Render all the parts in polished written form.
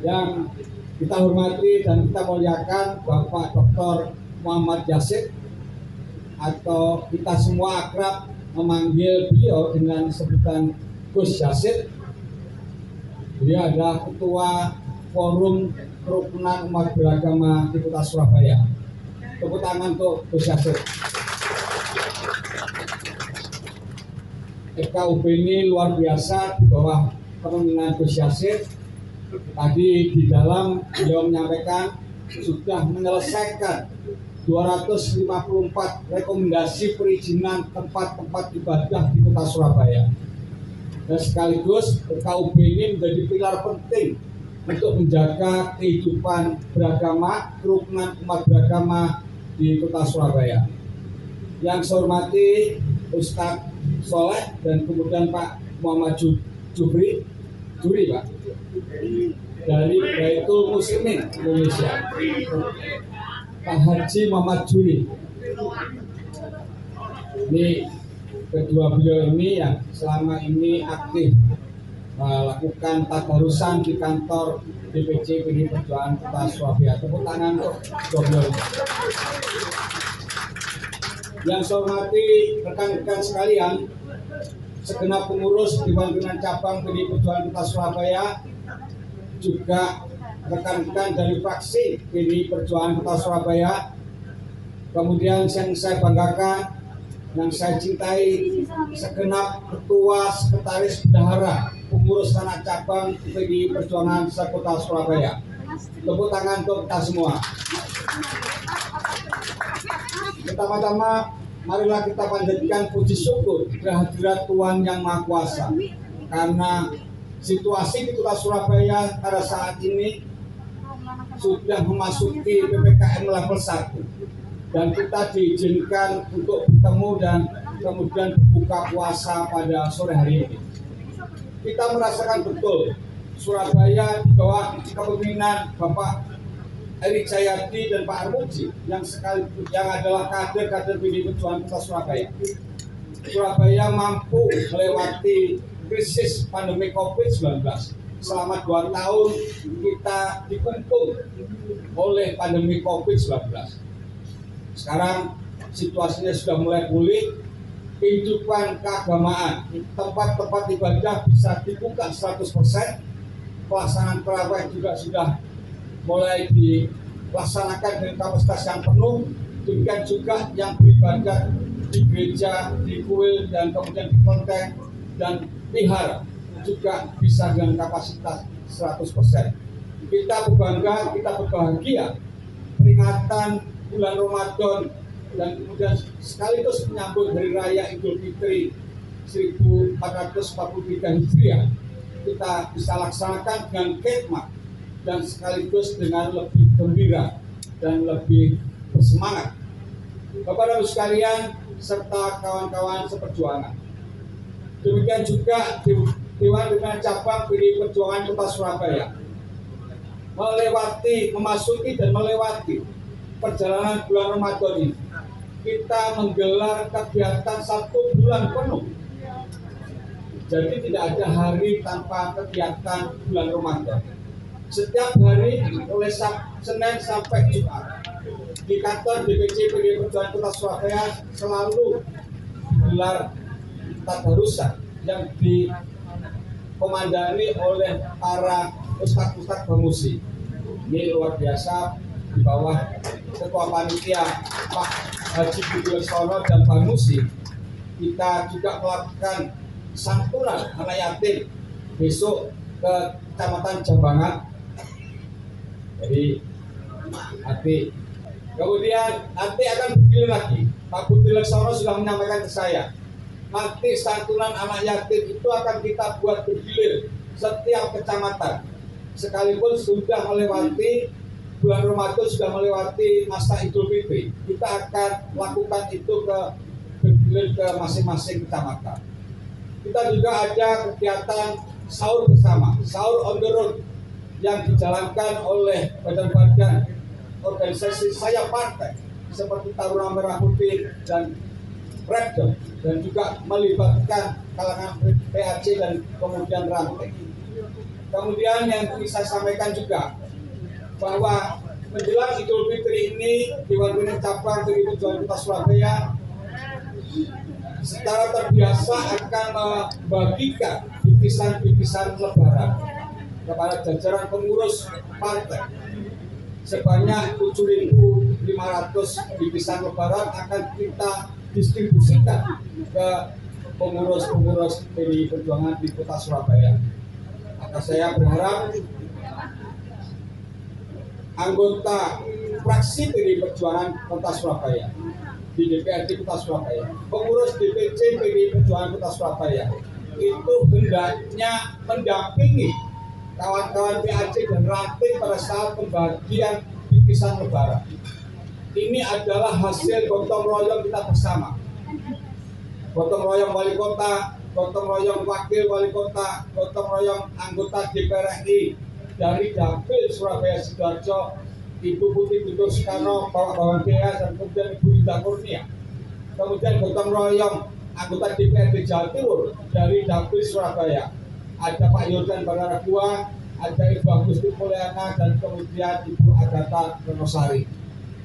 Yang kita hormati dan kita muliakan Bapak Dr. Muhammad Yasid, atau kita semua akrab memanggil beliau dengan sebutan Gus Yasid. Beliau adalah Ketua Forum Kerukunan Umat Beragama di Kota Surabaya. Tepuk tangan untuk Gus Yasid. FKUB ini luar biasa di bawah kepemimpinan Gus Yasid. Tadi di dalam beliau menyampaikan sudah menyelesaikan 254 rekomendasi perizinan tempat-tempat ibadah di Kota Surabaya. Dan sekaligus FKUB ini menjadi pilar penting untuk menjaga kehidupan beragama, kerukunan umat beragama di Kota Surabaya. Yang saya hormati Ustadz Soleh dan kemudian Pak Muhammad Juri Pak, dari Baitul Muslimin Indonesia, Pak Haji Muhammad Juri. Ini kedua beliau ini yang selama ini aktif melakukan tadarusan di kantor DPC PDI Perjuangan Kota Surabaya. Tepuk tangan untuk kedua beliau ini. Yang saya hormati rekan-rekan sekalian, segenap pengurus Dewan Pimpinan Cabang PDI Perjuangan Kota Surabaya, juga rekan-rekan dari fraksi PDI Perjuangan Kota Surabaya, kemudian yang saya banggakan, yang saya cintai, segenap ketua, sekretaris, bendahara, pengurus tanah cabang PDI Perjuangan Kota Surabaya. Tepuk tangan untuk kita semua. Pertama-tama, marilah kita panjatkan puji syukur kehadirat Tuhan Yang Maha Kuasa, karena situasi di Kota Surabaya pada saat ini sudah memasuki PPKM level 1 dan kita diizinkan untuk bertemu dan kemudian berbuka puasa pada sore hari ini. Kita merasakan betul Surabaya di bawah kepemimpinan Bapak Eri Cahyadi dan Pak Armuji yang adalah kader-kader PDI Perjuangan Kota Surabaya. Surabaya mampu melewati krisis pandemi COVID-19. Selama 2 tahun kita dikungkung oleh pandemi COVID-19. Sekarang situasinya sudah mulai pulih, kehidupan keagamaan, tempat-tempat ibadah bisa dibuka 100%, pelaksanaan tarawih juga sudah mulai dilaksanakan dengan kapasitas yang penuh. Demikian juga yang beribadah di gereja, di kuil, dan kemudian di kelenteng dan vihara juga bisa dengan kapasitas 100%. Kita berbangga, kita berbahagia peringatan bulan Ramadan dan kemudian sekaligus menyambut Hari Raya Idul Fitri 1443 Hijriah. Kita bisa laksanakan dengan khidmat dan sekaligus dengan lebih gembira dan lebih bersemangat. Bapak Ibu sekalian serta kawan-kawan seperjuangan, demikian juga Dewan Pimpinan Cabang PDI Perjuangan Kota Surabaya memasuki dan melewati perjalanan bulan Ramadan ini. Kita menggelar kegiatan 1 bulan penuh. Jadi tidak ada hari tanpa kegiatan bulan Ramadan. Setiap hari mulai Senin sampai Jumat di kantor DPC PDI Perjuangan Kota Surabaya selalu gelar tadarusan yang dikomandani oleh para ustadz-ustadz pemusi. Ini luar biasa di bawah ketua panitia Pak Haji Budi Sono dan Bamusi. Kita juga melakukan santunan anak yatim besok ke Kecamatan Jambangan. Jadi kemudian nanti akan begini lagi. Pak Budi Laksono sudah menyampaikan ke saya, nanti santunan anak yatim itu akan kita buat bergilir setiap kecamatan. Sekalipun sudah melewati bulan Ramadan, sudah melewati masa Idul Fitri, kita akan lakukan itu bergilir ke masing-masing kecamatan. Kita juga ada kegiatan sahur bersama, sahur on the road, yang dijalankan oleh badan-badan organisasi saya partai seperti Taruna Merah Putih dan random dan juga melibatkan kalangan PAC dan kemudian ranting. Kemudian yang ingin saya sampaikan juga bahwa menjelang Idul Fitri ini Dewan Pimpinan Cabang PDI Perjuangan Kota Surabaya secara terbiasa akan membagikan bingkisan lebaran kepada jajaran pengurus partai. Sebanyak 7.500 bingkisan lebaran akan kita distribusikan ke pengurus-pengurus PDI Perjuangan di Kota Surabaya. Maka saya berharap anggota fraksi PDI Perjuangan Kota Surabaya di DPRD Kota Surabaya, pengurus DPC PDI Perjuangan Kota Surabaya itu hendaknya mendampingi kawan-kawan PAC dan ranting pada saat pembagian bingkisan lebaran. Ini adalah hasil gotong royong kita bersama. Gotong royong wali kota, gotong royong wakil wali kota, gotong royong anggota DPR RI dari Dapil Surabaya Sidoarjo, Ibu Putri Guntur Soekarno, Bapak Bawang DS, dan kemudian Ibu Rita Kurnia. Kemudian gotong royong anggota DPRD Jawa Timur dari Dapil Surabaya. Ada Pak Yordan Bararagua, ada Ibu Agusti Mulyana, dan kemudian Ibu Agatha Renosari.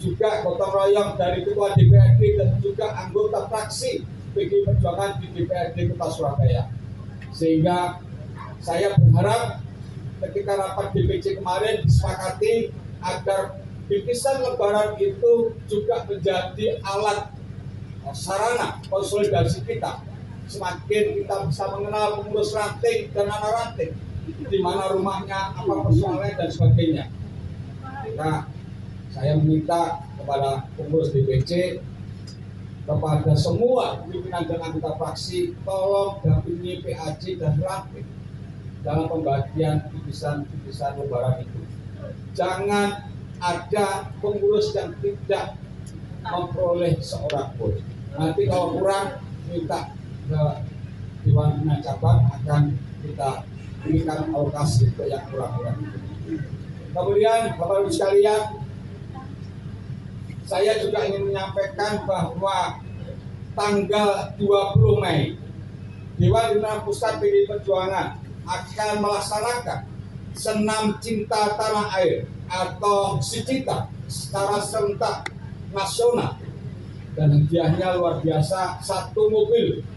Juga gotong royong dari Ketua DPRD dan juga anggota fraksi PDI Perjuangan di DPRD Kota Surabaya. Sehingga saya berharap ketika rapat DPC kemarin disepakati agar bingkisan lebaran itu juga menjadi alat sarana konsolidasi kita. Semakin kita bisa mengenal pengurus ranting dan anak ranting, di mana rumahnya, apa persoalannya dan sebagainya. Nah, saya meminta kepada pengurus DPC, kepada semua pimpinan dan anggota fraksi, tolong dampingi PAC dan ranting dalam pembagian bingkisan lebaran itu. Jangan ada pengurus yang tidak memperoleh seorang pun. Nanti kalau kurang, minta ke Dewan Pimpinan Cabang akan kita berikan alokasi untuk yang kurang-kurang. Kemudian Bapak Ibu sekalian, saya juga ingin menyampaikan bahwa tanggal 20 Mei Dewan Pimpinan Pusat PDI Perjuangan akan melaksanakan Senam Cinta Tanah Air atau Sicita secara serentak nasional, dan hadiahnya luar biasa, 1 mobil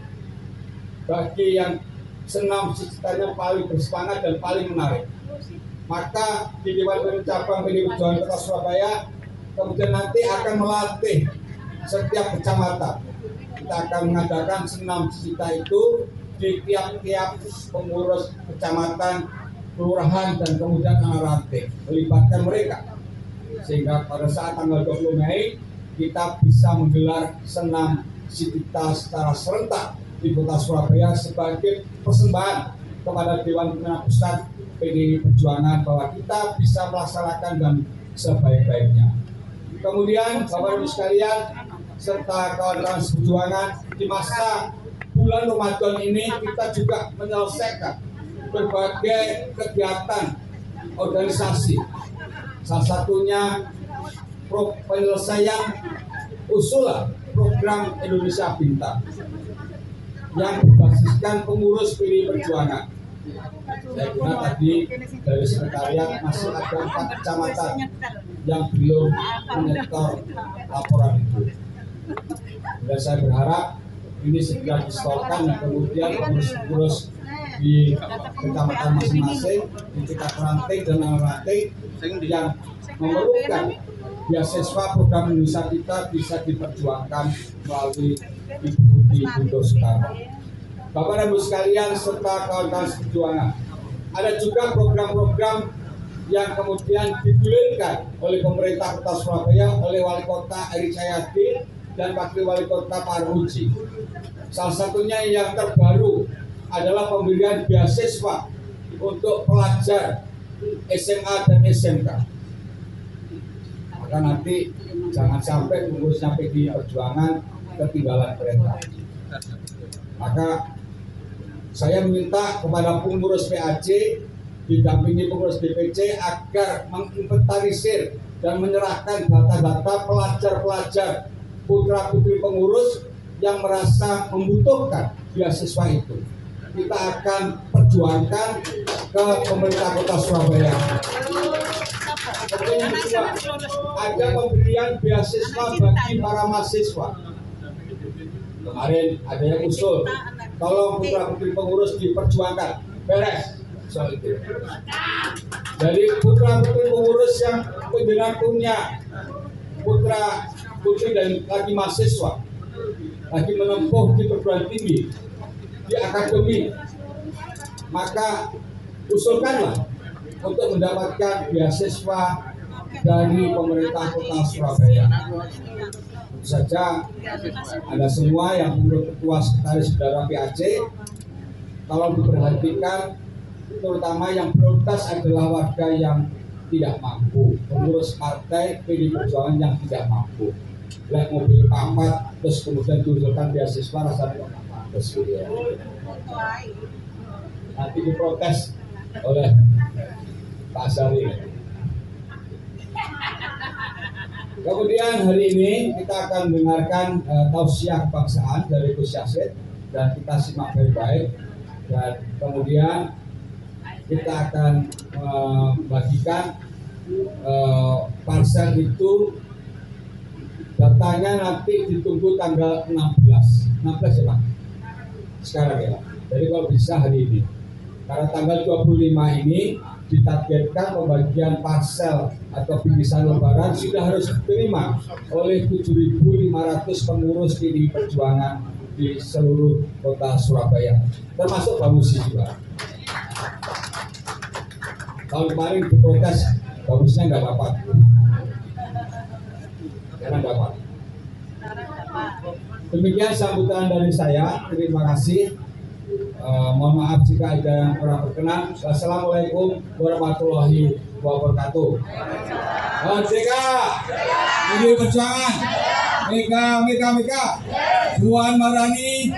bagi yang senam cita-citanya paling bersemangat dan paling menarik. Maka di Dewan Pimpinan Cabang PDI Perjuangan Kota Surabaya kemudian nanti akan melatih setiap kecamatan. Kita akan mengadakan senam cita itu di tiap-tiap pengurus kecamatan, kelurahan, dan kemudian anak ranting, melibatkan mereka. Sehingga pada saat tanggal 20 Mei kita bisa menggelar senam cita secara serentak di Kota Surabaya sebagai persembahan kepada Dewan Pimpinan Pusat PDI Perjuangan bahwa kita bisa melaksanakan dan sebaik-baiknya. Kemudian Bapak Ibu sekalian serta kawan-kawan seperjuangan, di masa bulan Ramadan ini kita juga menyelesaikan berbagai kegiatan organisasi. Salah satunya penyelesaian usulan program Indonesia Pintar yang berbasiskan pengurus PDI Perjuangan. Saya kira tadi dari sekretariat masih ada 4 kecamatan yang belum menyetor laporan itu. Dan saya berharap ini segera disetorkan dan kemudian pengurus-pengurus di kecamatan masing-masing, di tingkat ranting dan non-ranting yang memerlukan beasiswa program Indonesia kita bisa diperjuangkan melalui Ibu Putri Guntur Soekarno. Bapak dan Ibu sekalian serta kawan-kawan seperjuangan, ada juga program-program yang kemudian digulirkan oleh pemerintah Kota Surabaya, oleh Wali Kota Eri Cahyadi dan Wakil Wali Kota Pak Armuji. Salah satunya yang terbaru adalah pemberian beasiswa untuk pelajar SMA dan SMK. Maka nanti jangan sampai pengurusnya PDI Perjuangan ketinggalan kereta. Maka saya meminta kepada pengurus PAC didampingi pengurus DPC agar menginventarisir dan menyerahkan data-data pelajar-pelajar putra-putri pengurus yang merasa membutuhkan beasiswa itu kita akan perjuangkan ke pemerintah Kota Surabaya. Yang kedua, ada pemberian beasiswa bagi para mahasiswa. Kemarin ada yang usul, tolong putra-putri pengurus diperjuangkan, beres soal itu. Dari putra-putri pengurus yang penjenengan punya putra-putri dan lagi mahasiswa, lagi menempuh di perguruan tinggi, di akademi, maka usulkanlah untuk mendapatkan beasiswa dari pemerintah Kota Surabaya. Tentu saja ada semua yang menurut Ketua Sekretaris Saudara PAC, kalau diperhatikan terutama yang prioritas adalah warga yang tidak mampu, pengurus partai PD Perjuangan yang tidak mampu. Lihat mobil papat terus kemudian diusulkan beasiswa rasanya terus gitu ya. Nanti diprotes oleh Pak Sari. Kemudian hari ini kita akan mendengarkan tausiah kebangsaan dari Gus Yassin dan kita simak baik-baik, dan kemudian kita akan membagikan parsel itu. Datanya nanti ditunggu tanggal 16 ya Pak, sekarang ya Pak. Jadi kalau bisa hari ini, karena tanggal 25 ini ditargetkan pembagian parsel atau bingkisan lebaran sudah harus diterima oleh 7.500 pengurus PDI Perjuangan di seluruh Kota Surabaya, termasuk Pak Musi juga. Tahun kemarin diprotes, bagusnya nggak dapat. Sekarang dapat. Demikian sambutan dari saya. Terima kasih. Mohon maaf jika ada yang kurang berkenan. Wassalamualaikum warahmatullahi wabarakatuh. Merdeka! PDI Perjuangan! Mega! Puan Maharani!